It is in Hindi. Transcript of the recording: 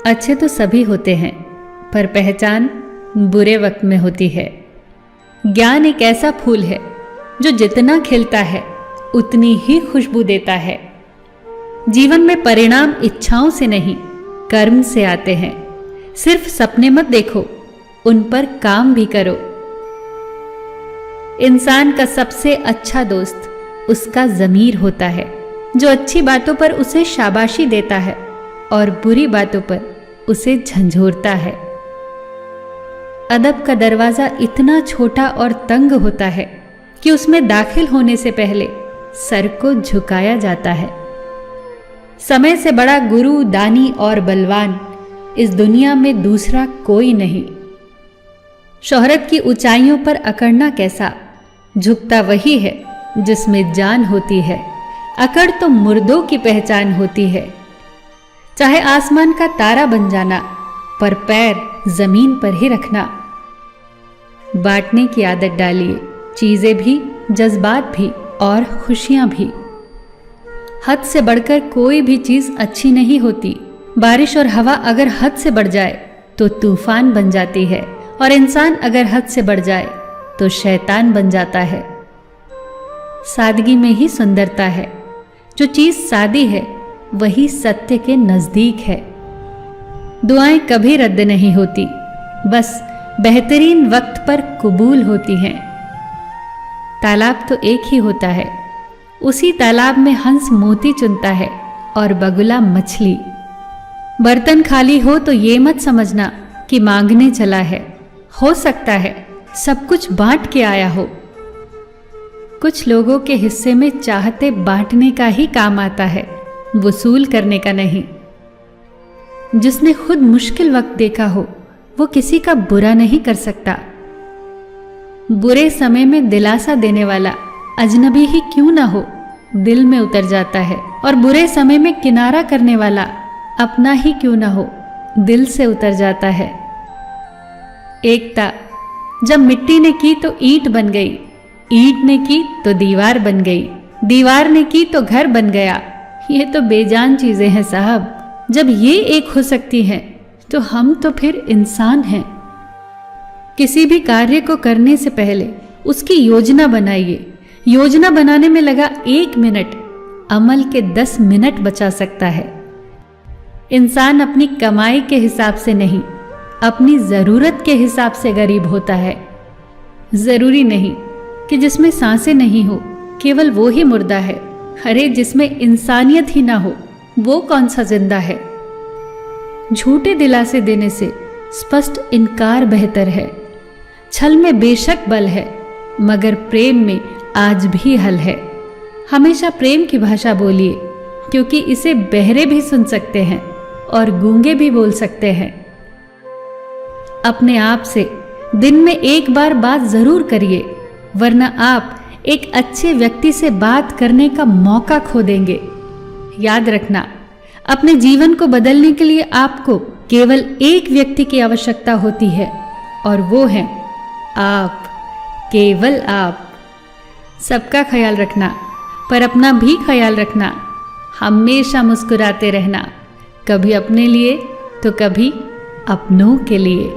अच्छे तो सभी होते हैं, पर पहचान बुरे वक्त में होती है। ज्ञान एक ऐसा फूल है जो जितना खिलता है उतनी ही खुशबू देता है। जीवन में परिणाम इच्छाओं से नहीं, कर्म से आते हैं। सिर्फ सपने मत देखो, उन पर काम भी करो। इंसान का सबसे अच्छा दोस्त उसका ज़मीर होता है, जो अच्छी बातों पर उसे शाबाशी देता है और बुरी बातों पर उसे झंझोरता है। अदब का दरवाज़ा इतना छोटा और तंग होता है कि उसमें दाखिल होने से पहले सर को झुकाया जाता है। समय से बड़ा गुरु, दानी और बलवान इस दुनिया में दूसरा कोई नहीं। शोहरत की ऊंचाइयों पर अकड़ना कैसा, झुकता वही है जिसमें जान होती है। अकड़ तो मुर्दों की पहचान होती है। चाहे आसमान का तारा बन जाना, पर पैर जमीन पर ही रखना। बांटने की आदत डालिए, चीजें भी, जज्बात भी और खुशियां भी। हद से बढ़कर कोई भी चीज अच्छी नहीं होती। बारिश और हवा अगर हद से बढ़ जाए तो तूफान बन जाती है, और इंसान अगर हद से बढ़ जाए तो शैतान बन जाता है। सादगी में ही सुंदरता है। जो चीज सादी है वही सत्य के नजदीक है। दुआएं कभी रद्द नहीं होती, बस बेहतरीन वक्त पर कबूल होती हैं। तालाब तो एक ही होता है, उसी तालाब में हंस मोती चुनता है और बगुला मछली। बर्तन खाली हो तो ये मत समझना कि मांगने चला है। हो सकता है सब कुछ बांट के आया हो। कुछ लोगों के हिस्से में चाहते बांटने का ही काम आता है, वसूल करने का नहीं। जिसने खुद मुश्किल वक्त देखा हो वो किसी का बुरा नहीं कर सकता। बुरे समय में दिलासा देने वाला अजनबी ही क्यों ना हो, दिल में उतर जाता है, और बुरे समय में किनारा करने वाला अपना ही क्यों ना हो, दिल से उतर जाता है। एकता जब मिट्टी ने की तो ईंट बन गई, ईंट ने की तो दीवार बन गई, दीवार ने की तो घर बन गया। ये तो बेजान चीजें हैं साहब। जब ये एक हो सकती हैं तो हम तो फिर इंसान हैं। किसी भी कार्य को करने से पहले उसकी योजना बनाइए। योजना बनाने में लगा 1 मिनट अमल के 10 मिनट बचा सकता है। इंसान अपनी कमाई के हिसाब से नहीं, अपनी जरूरत के हिसाब से गरीब होता है। जरूरी नहीं कि जिसमें सांसें नहीं हो केवल वो ही मुर्दा है। अरे जिसमें इंसानियत ही ना हो वो कौन सा जिंदा है। झूठे दिलासे देने से स्पष्ट इनकार बेहतर है। छल में बेशक बल है, मगर प्रेम में आज भी हल है। हमेशा प्रेम की भाषा बोलिए, क्योंकि इसे बहरे भी सुन सकते हैं और गूंगे भी बोल सकते हैं। अपने आप से दिन में 1 बार बात जरूर करिए, वरना आप एक अच्छे व्यक्ति से बात करने का मौका खो देंगे। याद रखना, अपने जीवन को बदलने के लिए आपको केवल एक व्यक्ति की आवश्यकता होती है, और वो है आप, केवल आप। सबका ख्याल रखना, पर अपना भी ख्याल रखना। हमेशा मुस्कुराते रहना, कभी अपने लिए तो कभी अपनों के लिए।